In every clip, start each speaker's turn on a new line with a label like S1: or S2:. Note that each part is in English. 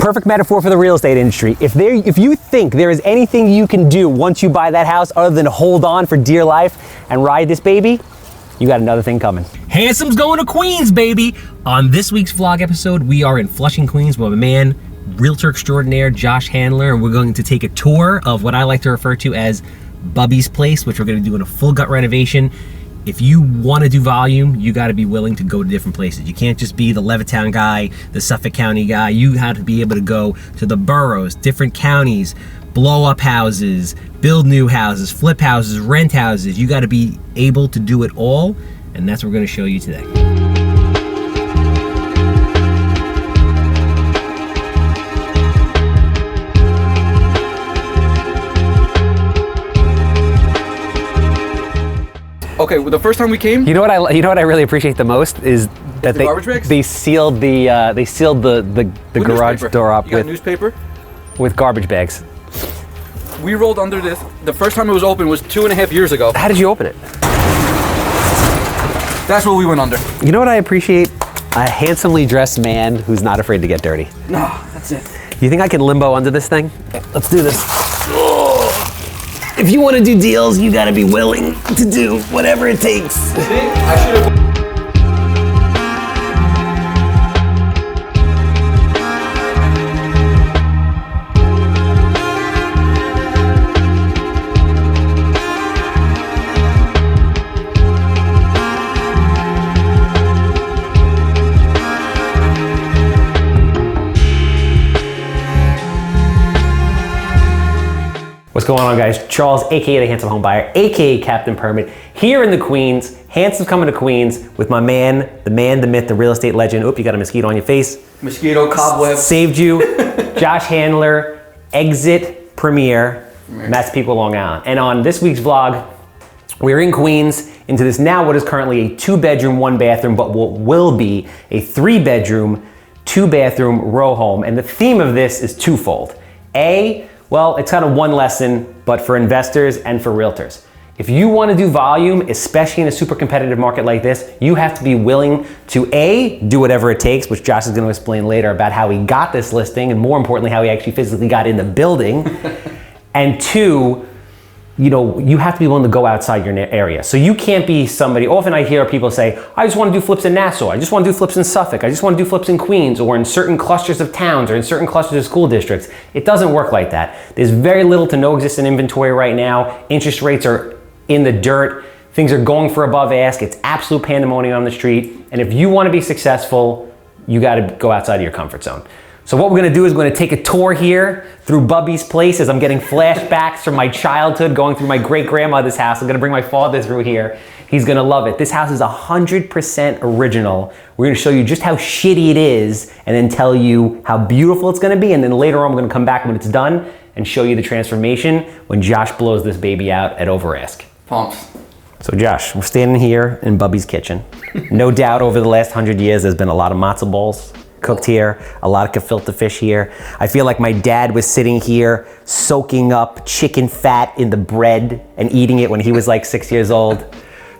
S1: perfect metaphor for the real estate industry. If you think there is anything you can do once you buy that house other than hold on for dear life and ride this baby, you got another thing coming.
S2: Handsome's going to Queens, baby. On this week's vlog episode, we are in Flushing, Queens with my man, realtor extraordinaire, Josh Handler, and we're going to take a tour of what I like to refer to as Bubby's Place, which we're going to do in a full gut renovation. If you want to do volume, you got to be willing to go to different places. You can't just be the Levittown guy, the Suffolk County guy. You have to be able to go to the boroughs, different counties, blow up houses, build new houses, flip houses, rent houses. You got to be able to do it all, and that's what we're going to show you today.
S3: Okay, well, the first time we came,
S1: You know what I really appreciate the most is that
S3: garbage bags?
S1: they sealed the garage
S3: newspaper.
S1: door up
S3: You got newspaper.
S1: with garbage bags.
S3: We rolled under this. The first time it was open was 2.5 years ago.
S1: How did you open it?
S3: That's what we went under.
S1: You know what I appreciate? A handsomely dressed man who's not afraid to get dirty.
S3: No, that's it.
S1: You think I can limbo under this thing? Let's do this. If you want to do deals, you got to be willing to do whatever it takes.
S3: I should have.
S1: What's going on, guys? Charles, AKA the Handsome Homebuyer, AKA Captain Permit, here in the Queens. Handsome's coming to Queens with my man, the myth, the real estate legend. Oop, you got a mosquito on your face.
S3: Mosquito, cobweb.
S1: Saved you. Josh Handler, Exit Premier, Massapequa, Long Island. And on this week's vlog, we're in Queens into this now what is currently a 2-bedroom, 1-bathroom, but what will be a 3-bedroom, 2-bathroom row home. And the theme of this is twofold. Well, it's kind of one lesson, but for investors and for realtors. If you want to do volume, especially in a super competitive market like this, you have to be willing to do whatever it takes, which Josh is going to explain later about how he got this listing, and more importantly, how he actually physically got in the building. And 2, you have to be willing to go outside your area. So you can't be somebody, often I hear people say, I just want to do flips in Nassau, I just want to do flips in Suffolk, I just want to do flips in Queens, or in certain clusters of towns, or in certain clusters of school districts. It doesn't work like that. There's very little to no existing inventory right now. Interest rates are in the dirt. Things are going for above ask. It's absolute pandemonium on the street. And if you want to be successful, you got to go outside of your comfort zone. So what we're gonna do is we're gonna take a tour here through Bubby's Place as I'm getting flashbacks from my childhood, going through my great-grandmother's house. I'm gonna bring my father through here. He's gonna love it. This house is 100% original. We're gonna show you just how shitty it is and then tell you how beautiful it's gonna be. And then later on, we're gonna come back when it's done and show you the transformation when Josh blows this baby out at over ask.
S3: Pumps.
S1: So Josh, we're standing here in Bubby's kitchen. No doubt over the last 100 years, there's been a lot of matzo balls cooked here, a lot of gefilte fish here. I feel like my dad was sitting here soaking up chicken fat in the bread and eating it when he was like 6 years old.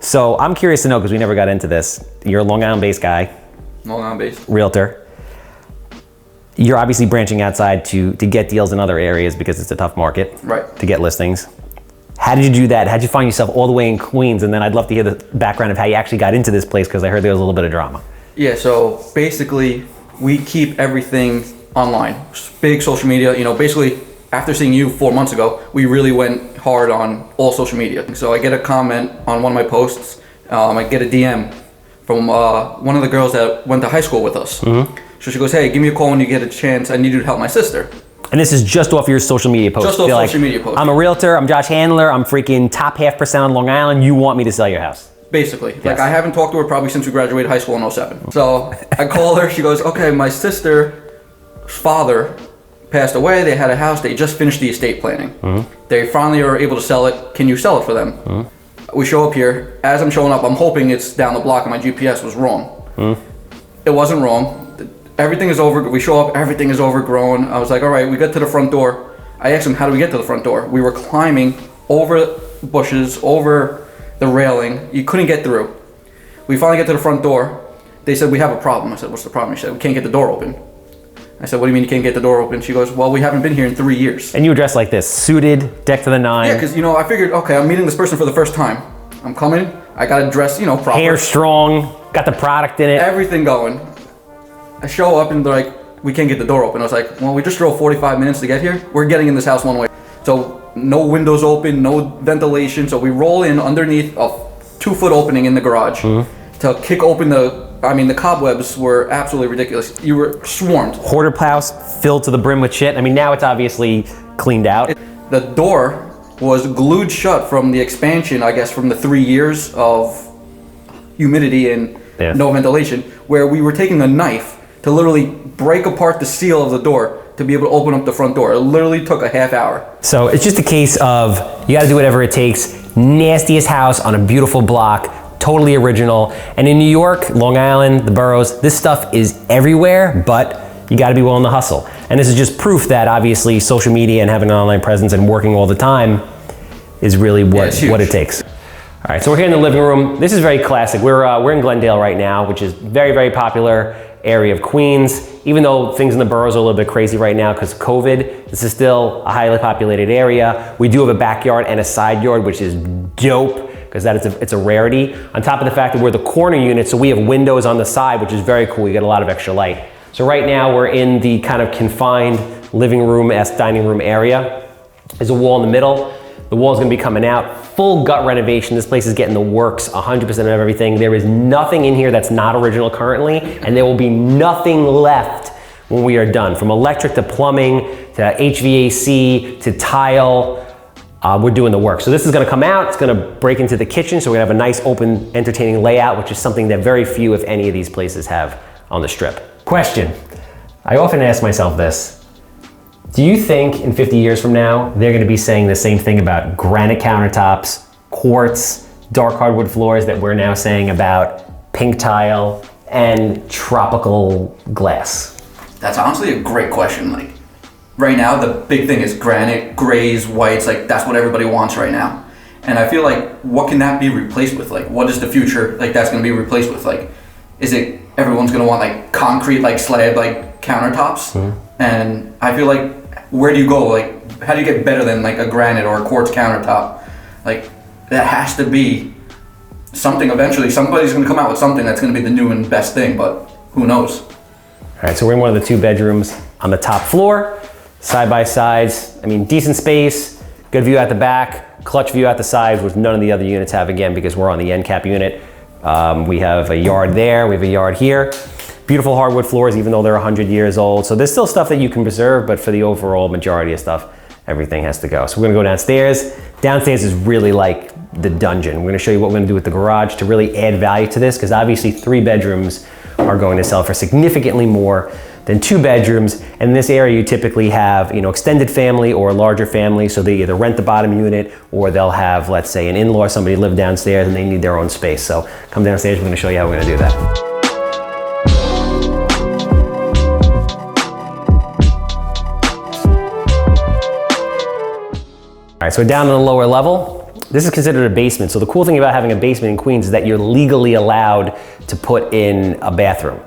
S1: So I'm curious to know, because we never got into this. You're a Long Island-based guy.
S3: Long Island-based.
S1: Realtor. You're obviously branching outside to get deals in other areas because it's a tough market.
S3: Right.
S1: To get listings. How did you do that? How did you find yourself all the way in Queens? And then I'd love to hear the background of how you actually got into this place, because I heard there was a little bit of drama.
S3: Yeah, so basically, we keep everything online. Big social media, basically after seeing you 4 months ago, we really went hard on all social media. So I get a comment on one of my posts, I get a DM from one of the girls that went to high school with us. Mm-hmm. So she goes, hey, give me a call when you get a chance, I need you to help my sister.
S1: And this is just off your social media post.
S3: Just off social media post.
S1: I'm a realtor, I'm Josh Handler, I'm freaking top 0.5% on Long Island, you want me to sell your house.
S3: Basically.
S1: Yes.
S3: Like, I haven't talked to her probably since we graduated high school in 07. So I call her, she goes, okay, my sister's father passed away, they had a house, they just finished the estate planning. Mm-hmm. They finally are able to sell it, can you sell it for them? Mm-hmm. We show up here, as I'm showing up, I'm hoping it's down the block and my GPS was wrong. Mm-hmm. It wasn't wrong. Everything is over, we show up, everything is overgrown. I was like, all right, we got to the front door. I asked them, how do we get to the front door? We were climbing over bushes, over the railing, you couldn't get through. We finally get to the front door. They said, we have a problem. I said, what's the problem? He said, we can't get the door open. I said, what do you mean you can't get the door open? She goes, well, we haven't been here in 3 years.
S1: And you were dressed like this, suited, decked to the nine.
S3: Yeah, because, I figured, okay, I'm meeting this person for the first time. I'm coming, I got to dress, proper.
S1: Hair strong, got the product in it.
S3: Everything going. I show up and they're like, we can't get the door open. I was like, well, we just drove 45 minutes to get here. We're getting in this house one way. So no windows open, no ventilation. So we roll in underneath a 2-foot opening in the garage to kick open the cobwebs were absolutely ridiculous. You were swarmed.
S1: Hoarder house filled to the brim with shit. I mean, now it's obviously cleaned out.
S3: The door was glued shut from the expansion, I guess, from the 3 years of humidity and no ventilation, where we were taking a knife to literally break apart the seal of the door to be able to open up the front door. It literally took a half hour.
S1: So it's just a case of you gotta do whatever it takes. Nastiest house on a beautiful block, totally original. And in New York, Long Island, the boroughs, this stuff is everywhere, but you gotta be willing to hustle. And this is just proof that obviously social media and having an online presence and working all the time is really what it takes. All right, so we're here in the living room. This is very classic. We're in Glendale right now, which is very, very popular area of Queens. Even though things in the boroughs are a little bit crazy right now because of COVID, this is still a highly populated area. We do have a backyard and a side yard, which is dope because it's a rarity. On top of the fact that we're the corner unit, so we have windows on the side, which is very cool. You get a lot of extra light. So right now we're in the kind of confined living room-esque dining room area. There's a wall in the middle. The wall's gonna be coming out. Full gut renovation. This place is getting the works, 100% of everything. There is nothing in here that's not original currently, and there will be nothing left when we are done. From electric to plumbing, to HVAC, to tile, we're doing the work. So this is gonna come out, it's gonna break into the kitchen, so we're gonna have a nice, open, entertaining layout, which is something that very few, if any, of these places have on the Strip. Question, I often ask myself this. Do you think in 50 years from now, they're gonna be saying the same thing about granite countertops, quartz, dark hardwood floors that we're now saying about pink tile and tropical glass?
S3: That's honestly a great question. Like right now, the big thing is granite, grays, whites, like that's what everybody wants right now. And I feel like, what can that be replaced with? Like, what is the future like that's gonna be replaced with? Like, is it everyone's gonna want like concrete, like slab, like countertops? And I feel like, where do you go? Like, how do you get better than like a granite or a quartz countertop? Like, that has to be something eventually. Somebody's gonna come out with something that's gonna be the new and best thing, but who knows?
S1: All right, so we're in one of the 2 bedrooms on the top floor, side by sides. I mean, decent space, good view at the back, clutch view at the sides, which none of the other units have, again, because we're on the end cap unit. We have a yard there, we have a yard here. Beautiful hardwood floors, even though they're 100 years old. So there's still stuff that you can preserve, but for the overall majority of stuff, everything has to go. So we're gonna go downstairs. Downstairs is really like the dungeon. We're gonna show you what we're gonna do with the garage to really add value to this, because obviously 3 bedrooms are going to sell for significantly more than 2 bedrooms. And in this area, you typically have, extended family or a larger family. So they either rent the bottom unit or they'll have, let's say, an in-law, somebody live downstairs and they need their own space. So come downstairs, we're gonna show you how we're gonna do that. All right, so down on the lower level, this is considered a basement. So the cool thing about having a basement in Queens is that you're legally allowed to put in a bathroom.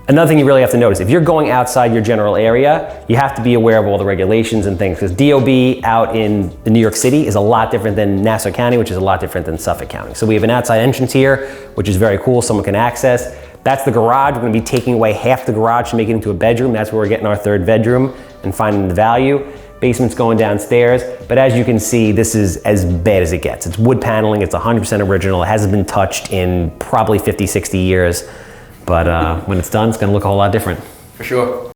S1: Another thing you really have to notice, if you're going outside your general area, you have to be aware of all the regulations and things, because DOB out in New York City is a lot different than Nassau County, which is a lot different than Suffolk County. So we have an outside entrance here, which is very cool, someone can access. That's the garage. We're gonna be taking away half the garage to make it into a bedroom. That's where we're getting our 3rd bedroom and finding the value. Basement's going downstairs, but as you can see, this is as bad as it gets. It's wood paneling, it's 100% original. It hasn't been touched in probably 50, 60 years, but when it's done, it's gonna look a whole lot different.
S3: For sure.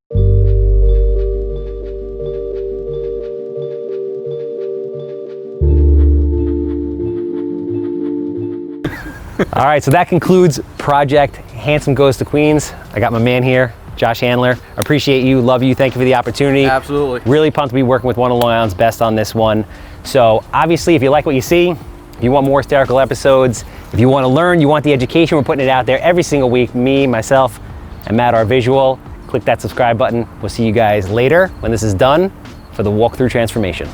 S1: All right, so that concludes Project Handsome Goes to Queens. I got my man here, Josh Handler. Appreciate you, love you, thank you for the opportunity.
S3: Absolutely.
S1: Really pumped to be working with one of Long Island's best on this one. So obviously, if you like what you see, if you want more hysterical episodes, if you want to learn, you want the education, we're putting it out there every single week. Me, myself, and Matt, our visual. Click that subscribe button. We'll see you guys later when this is done for the walkthrough transformation.